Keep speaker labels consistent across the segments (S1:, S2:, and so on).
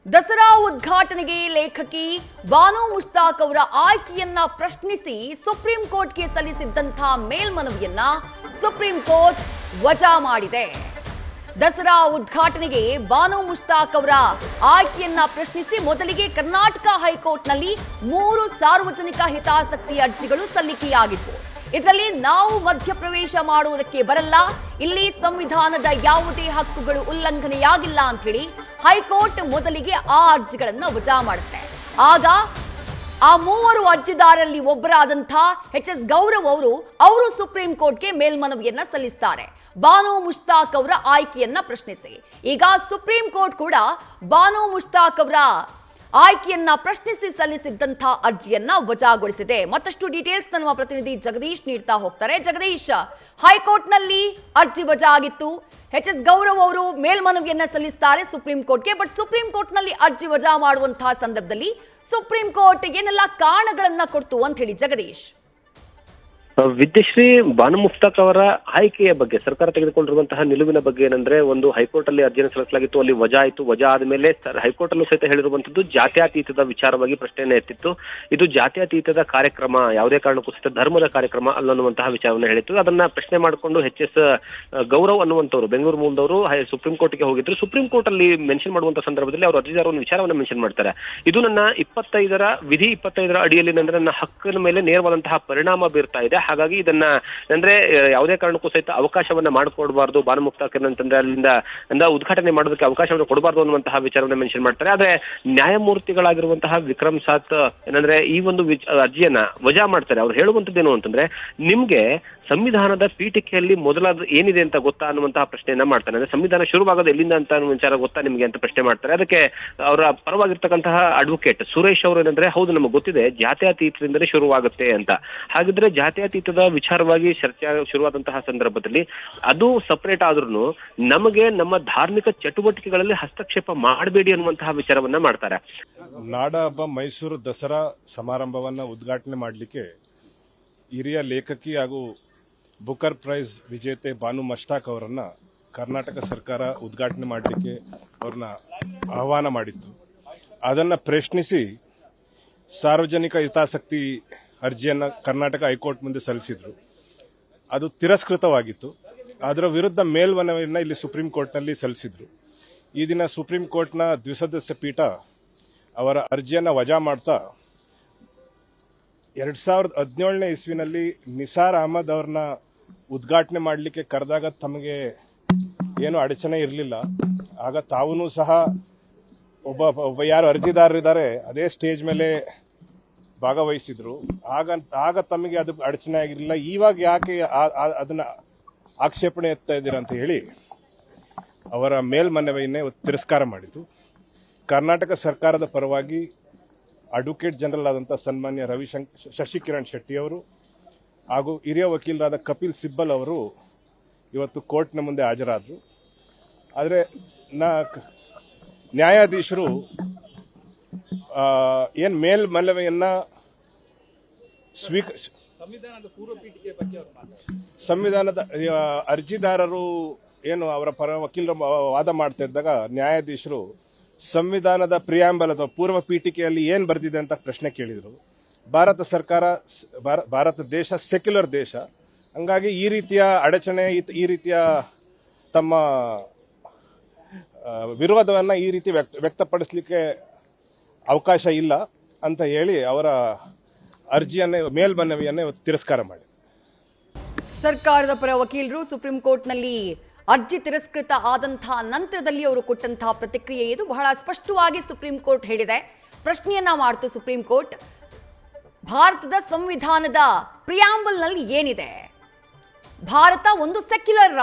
S1: ದಸರಾ ಉದ್ಘಾಟನೆಗೆ ಲೇಖಕಿ ಬಾನು ಮುಷ್ತಾಕ್ ಅವರ ಆಯ್ಕೆಯನ್ನ ಪ್ರಶ್ನಿಸಿ ಸುಪ್ರೀಂ ಕೋರ್ಟ್ಗೆ ಸಲ್ಲಿಸಿದ್ದಂತಹ ಮೇಲ್ಮನವಿಯನ್ನ ಸುಪ್ರೀಂ ಕೋರ್ಟ್ ವಜಾ ಮಾಡಿದೆ. ದಸರಾ ಉದ್ಘಾಟನೆಗೆ ಬಾನು ಮುಷ್ತಾಕ್ ಅವರ ಆಯ್ಕೆಯನ್ನ ಪ್ರಶ್ನಿಸಿ ಮೊದಲಿಗೆ ಕರ್ನಾಟಕ ಹೈಕೋರ್ಟ್ನಲ್ಲಿ 3 ಸಾರ್ವಜನಿಕ ಹಿತಾಸಕ್ತಿ ಅರ್ಜಿಗಳು ಸಲ್ಲಿಕೆಯಾಗಿದ್ದವು. ಇದರಲ್ಲಿ ನಾವು ಮಧ್ಯಪ್ರವೇಶ ಮಾಡುವುದಕ್ಕೆ ಬರಲ್ಲ, ಇಲ್ಲಿ ಸಂವಿಧಾನದ ಯಾವುದೇ ಹಕ್ಕುಗಳು ಉಲ್ಲಂಘನೆಯಾಗಿಲ್ಲ ಅಂತ ಹೇಳಿ ಹೈಕೋರ್ಟ್ ಮೊದಲಿಗೆ ಆ ಅರ್ಜಿಗಳನ್ನು ವಜಾ ಮಾಡುತ್ತೆ. ಆಗ ಆ 3 ಅರ್ಜಿದಾರರಲ್ಲಿ ಒಬ್ಬರಾದಂಥ ಎಚ್.ಎಸ್. ಗೌರವ್ ಅವರು ಸುಪ್ರೀಂ ಕೋರ್ಟ್ಗೆ ಮೇಲ್ಮನವಿಯನ್ನ ಸಲ್ಲಿಸ್ತಾರೆ ಬಾನು ಮುಷ್ತಾಕ್ ಅವರ ಆಯ್ಕೆಯನ್ನ ಪ್ರಶ್ನಿಸಿ. ಈಗ ಸುಪ್ರೀಂ ಕೋರ್ಟ್ ಕೂಡ ಬಾನು ಮುಷ್ತಾಕ್ ಅವರ ಆಯ್ಕೆಯನ್ನ ಪ್ರಶ್ನಿಸಿ ಸಲ್ಲಿಸಿದ್ದಂಥ ಅರ್ಜಿಯನ್ನ ವಜಾಗೊಳಿಸಿದೆ. ಮತ್ತಷ್ಟು ಡೀಟೇಲ್ಸ್ ನಮ್ಮ ಪ್ರತಿನಿಧಿ ಜಗದೀಶ್ ನೀಡ್ತಾ ಹೋಗ್ತಾರೆ. ಜಗದೀಶ್, ಹೈಕೋರ್ಟ್ನಲ್ಲಿ ಅರ್ಜಿ ವಜಾ ಆಗಿತ್ತು. ಎಚ್.ಎಸ್. ಗೌರವ್ ಅವರು ಮೇಲ್ಮನವಿಯನ್ನ ಸಲ್ಲಿಸ್ತಾರೆ ಸುಪ್ರೀಂ ಕೋರ್ಟ್ಗೆ. ಬಟ್ ಸುಪ್ರೀಂ ಕೋರ್ಟ್ನಲ್ಲಿ ಅರ್ಜಿ ವಜಾ ಮಾಡುವಂತಹ ಸಂದರ್ಭದಲ್ಲಿ ಸುಪ್ರೀಂ ಕೋರ್ಟ್ ಏನೆಲ್ಲ ಕಾರಣಗಳನ್ನ ಕೊಡ್ತು ಅಂತ ಹೇಳಿ ಜಗದೀಶ್.
S2: ವಿದ್ಯಶ್ರೀ ಬಾನು ಮುಷ್ತಾಕ್ ಅವರ ಆಯ್ಕೆಯ ಬಗ್ಗೆ ಸರ್ಕಾರ ತೆಗೆದುಕೊಂಡಿರುವಂತಹ ನಿಲುವಿನ ಬಗ್ಗೆ ಏನಂದ್ರೆ, ಒಂದು ಹೈಕೋರ್ಟ್ ಅಲ್ಲಿ ಅರ್ಜಿಯನ್ನು ಸಲ್ಲಿಸಲಾಗಿತ್ತು, ಅಲ್ಲಿ ವಜಾ ಆಯಿತು. ವಜಾ ಆದ್ಮೇಲೆ ಹೈಕೋರ್ಟ್ ಅಲ್ಲೂ ಸಹಿತ ಹೇಳಿರುವಂತದ್ದು ಜಾತ್ಯತೀತದ ವಿಚಾರವಾಗಿ ಪ್ರಶ್ನೆಯನ್ನ ಎತ್ತಿತ್ತು. ಇದು ಜಾತ್ಯತೀತದ ಕಾರ್ಯಕ್ರಮ, ಯಾವುದೇ ಕಾರಣಕ್ಕೂ ಸಹಿತ ಧರ್ಮದ ಕಾರ್ಯಕ್ರಮ ಅಲ್ಲನ್ನುವಂತಹ ವಿಚಾರವನ್ನು ಹೇಳಿತ್ತು. ಅದನ್ನ ಪ್ರಶ್ನೆ ಮಾಡಿಕೊಂಡು ಎಚ್.ಎಸ್. ಗೌರವ್ ಅನ್ನುವಂಥವ್ರು ಬೆಂಗಳೂರು ಮೂಲದವರು ಸುಪ್ರೀಂ ಕೋರ್ಟ್ಗೆ ಹೋಗಿದ್ರು. ಸುಪ್ರೀಂ ಕೋರ್ಟ್ ಅಲ್ಲಿ ಮೆನ್ಷನ್ ಮಾಡುವಂತಹ ಸಂದರ್ಭದಲ್ಲಿ ಅವರು ಅರ್ಜಿದಾರ ಒಂದು ವಿಚಾರವನ್ನು ಮೆನ್ಷನ್ ಮಾಡ್ತಾರೆ. ಇದು ನನ್ನ ವಿಧಿ 25ರ ಅಡಿಯಲ್ಲಿ ನನ್ನ ಹಕ್ಕಿನ ಮೇಲೆ ನೇರವಾದಂತಹ ಪರಿಣಾಮ ಬೀರ್ತಾ ಇದೆ. ಹಾಗಾಗಿ ಇದನ್ನ ಅಂದ್ರೆ ಯಾವುದೇ ಕಾರಣಕ್ಕೂ ಸಹಿತ ಅವಕಾಶವನ್ನ ಮಾಡಿಕೊಡಬಾರ್ದು ಬಾನು ಮುಷ್ತಾಕ್ ಅಂತಂದ್ರೆ ಅಲ್ಲಿಂದ ಉದ್ಘಾಟನೆ ಮಾಡೋದಕ್ಕೆ ಅವಕಾಶವನ್ನು ಕೊಡಬಾರ್ದು ಅನ್ನುವಂತಹ ವಿಚಾರವನ್ನ ಮೆನ್ಷನ್ ಮಾಡ್ತಾರೆ. ಆದ್ರೆ ನ್ಯಾಯಮೂರ್ತಿಗಳಾಗಿರುವಂತಹ ವಿಕ್ರಮ್ ಸಾತ್ ಏನಂದ್ರೆ ಈ ಒಂದು ಅರ್ಜಿಯನ್ನ ವಜಾ ಮಾಡ್ತಾರೆ. ಅವ್ರು ಹೇಳುವಂತದ್ದೇನು ಅಂತಂದ್ರೆ, ನಿಮ್ಗೆ ಸಂವಿಧಾನದ ಪೀಠಿಕೆಯಲ್ಲಿ ಮೊದಲಾದ ಏನಿದೆ ಅಂತ ಗೊತ್ತಾ ಅನ್ನುವಂತಹ ಪ್ರಶ್ನೆಯನ್ನ ಮಾಡ್ತಾನೆ. ಅಂದ್ರೆ ಸಂವಿಧಾನ ಶುರುವಾಗೋದು ಎಲ್ಲಿಂದ ಅಂತ ಅನ್ನೋ ವಿಚಾರ ಗೊತ್ತಾ ನಿಮ್ಗೆ ಅಂತ ಪ್ರಶ್ನೆ ಮಾಡ್ತಾರೆ. ಅದಕ್ಕೆ ಅವರ ಪರವಾಗಿರ್ತಕ್ಕಂತಹ ಅಡ್ವೊಕೇಟ್ ಸುರೇಶ್ ಅವರು ಏನಂದ್ರೆ, ಹೌದು ನಮಗೆ ಗೊತ್ತಿದೆ, ಜಾತ್ಯತೀತದಿಂದಲೇ ಶುರುವಾಗುತ್ತೆ ಅಂತ. ಹಾಗಿದ್ರೆ ಜಾತ್ಯತೀತದ ವಿಚಾರವಾಗಿ ಚರ್ಚೆ ಶುರುವಾದಂತಹ ಸಂದರ್ಭದಲ್ಲಿ ಅದು ಸಪರೇಟ್ ಆದ್ರೂ ನಮಗೆ ನಮ್ಮ ಧಾರ್ಮಿಕ ಚಟುವಟಿಕೆಗಳಲ್ಲಿ ಹಸ್ತಕ್ಷೇಪ ಮಾಡಬೇಡಿ ಅನ್ನುವಂತಹ ವಿಚಾರವನ್ನ ಮಾಡ್ತಾರೆ.
S3: ನಾಡ ಹಬ್ಬ ಮೈಸೂರು ದಸರಾ ಸಮಾರಂಭವನ್ನ ಉದ್ಘಾಟನೆ ಮಾಡಲಿಕ್ಕೆ ಹಿರಿಯ ಲೇಖಕಿ ಹಾಗೂ ಬುಕರ್ ಪ್ರೈಸ್ ವಿಜೇತೆ ಬಾನು ಮುಷ್ತಾಕ್ ಅವರನ್ನ ಕರ್ನಾಟಕ ಸರ್ಕಾರ ಉದ್ಘಾಟನೆ ಮಾಡಲಿಕ್ಕೆ ಅವ್ರನ್ನ ಆಹ್ವಾನ ಮಾಡಿತ್ತು. ಅದನ್ನು ಪ್ರಶ್ನಿಸಿ ಸಾರ್ವಜನಿಕ ಹಿತಾಸಕ್ತಿ ಅರ್ಜಿಯನ್ನು ಕರ್ನಾಟಕ ಹೈಕೋರ್ಟ್ ಮುಂದೆ ಸಲ್ಲಿಸಿದ್ರು. ಅದು ತಿರಸ್ಕೃತವಾಗಿತ್ತು. ಅದರ ವಿರುದ್ಧ ಮೇಲ್ಮನವಿಯನ್ನು ಇಲ್ಲಿ ಸುಪ್ರೀಂ ಕೋರ್ಟ್ನಲ್ಲಿ ಸಲ್ಲಿಸಿದ್ರು. ಈ ದಿನ ಸುಪ್ರೀಂ ಕೋರ್ಟ್ನ ದ್ವಿಸದಸ್ಯ ಪೀಠ ಅವರ ಅರ್ಜಿಯನ್ನು ವಜಾ ಮಾಡ್ತಾ 2017ನೇ ಇಸ್ವಿನಲ್ಲಿ ನಿಸಾರ್ ಅಹಮದ್ ಅವ್ರನ್ನ ಉದ್ಘಾಟನೆ ಮಾಡಲಿಕ್ಕೆ ಕರೆದಾಗ ತಮಗೆ ಏನು ಅಡಚಣೆ ಇರಲಿಲ್ಲ. ಆಗ ತಾವೂ ಸಹ ಒಬ್ಬ ಯಾರು ಅರ್ಜಿದಾರರಿದ್ದಾರೆ ಅದೇ ಸ್ಟೇಜ್ ಮೇಲೆ ಭಾಗವಹಿಸಿದ್ರು. ಆಗ ತಮಗೆ ಅದು ಅಡಚಣೆ ಆಗಿರಲಿಲ್ಲ. ಇವಾಗ ಯಾಕೆ ಅದನ್ನ ಆಕ್ಷೇಪಣೆ ಎತ್ತಾ ಇದ್ದೀರಾ ಅಂತ ಹೇಳಿ ಅವರ ಮೇಲ್ಮನವಿಯನ್ನೇ ತಿರಸ್ಕಾರ ಮಾಡಿತು. ಕರ್ನಾಟಕ ಸರ್ಕಾರದ ಪರವಾಗಿ ಅಡ್ವೊಕೇಟ್ ಜನರಲ್ ಆದಂಥ ಸನ್ಮಾನ್ಯ ಶಶಿಕಿರಣ್ ಶೆಟ್ಟಿ ಅವರು ಹಾಗೂ ಹಿರಿಯ ವಕೀಲರಾದ ಕಪಿಲ್ ಸಿಬ್ಬಲ್ ಅವರು ಇವತ್ತು ಕೋರ್ಟ್ನ ಮುಂದೆ ಹಾಜರಾದರು. ಆದರೆ ನ್ಯಾಯಾಧೀಶರು ಏನು ಮೇಲ್ಮನವಿಯನ್ನ ಸಂವಿಧಾನದ ಅರ್ಜಿದಾರರು ಏನು ಅವರ ಪರ ವಕೀಲರು ವಾದ ಮಾಡ್ತಾ ಇದ್ದಾಗ ನ್ಯಾಯಾಧೀಶರು ಸಂವಿಧಾನದ ಪ್ರಿಯಾಂಬಲ್ ಅಥವಾ ಪೂರ್ವ ಪೀಠಿಕೆಯಲ್ಲಿ ಏನು ಬರೆದಿದೆ ಅಂತ ಪ್ರಶ್ನೆ ಕೇಳಿದರು. ಭಾರತ ದೇಶ ಸೆಕ್ಯುಲರ್ ದೇಶ, ಹಂಗಾಗಿ ಈ ರೀತಿಯ ಅಡಚಣೆ, ಈ ರೀತಿಯ ತಮ್ಮ ವಿರೋಧವನ್ನು ಈ ರೀತಿ ವ್ಯಕ್ತಪಡಿಸಲಿಕ್ಕೆ ಅವಕಾಶ ಇಲ್ಲ ಅಂತ ಹೇಳಿ ಅವರ ಅರ್ಜಿಯನ್ನೇ ಮೇಲ್ಮನವಿಯನ್ನೇ ತಿರಸ್ಕಾರ ಮಾಡಿ
S1: ಸರ್ಕಾರದ ಪರ ವಕೀಲರು ಸುಪ್ರೀಂ ಕೋರ್ಟ್ನಲ್ಲಿ ಅರ್ಜಿ ತಿರಸ್ಕೃತ ಆದಂತಹ ನಂತರದಲ್ಲಿ ಅವರು ಕೊಟ್ಟಂತಹ ಪ್ರತಿಕ್ರಿಯೆ ಇದು. ಬಹಳ ಸ್ಪಷ್ಟವಾಗಿ ಸುಪ್ರೀಂ ಕೋರ್ಟ್ ಹೇಳಿದೆ. ಪ್ರಶ್ನೆಯನ್ನ ಮಾಡ್ತು ಸುಪ್ರೀಂ ಕೋರ್ಟ್, ಭಾರತದ ಸಂವಿಧಾನದ ಪ್ರಿಯಾಂಬಲ್ನಲ್ಲಿ ಏನಿದೆ? ಭಾರತ ಒಂದು ಸೆಕ್ಯುಲರ್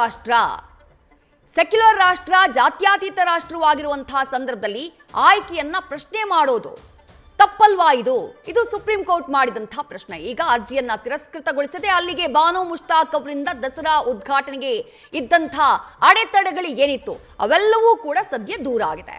S1: ರಾಷ್ಟ್ರ, ಜಾತ್ಯತೀತ ರಾಷ್ಟ್ರವಾಗಿರುವಂತಹ ಸಂದರ್ಭದಲ್ಲಿ ಆಯ್ಕೆಯನ್ನ ಪ್ರಶ್ನೆ ಮಾಡೋದು ತಪ್ಪಲ್ವಾ? ಇದು ಸುಪ್ರೀಂ ಕೋರ್ಟ್ ಮಾಡಿದಂತಹ ಪ್ರಶ್ನೆ. ಈಗ ಅರ್ಜಿಯನ್ನ ತಿರಸ್ಕೃತಗೊಳಿಸದೆ ಅಲ್ಲಿಗೆ ಬಾನು ಮುಷ್ತಾಕ್ ಅವರಿಂದ ದಸರಾ ಉದ್ಘಾಟನೆಗೆ ಇದ್ದಂಥ ಅಡೆತಡೆಗಳು ಏನಿತ್ತು ಅವೆಲ್ಲವೂ ಕೂಡ ಸದ್ಯ ದೂರ ಆಗಿದೆ.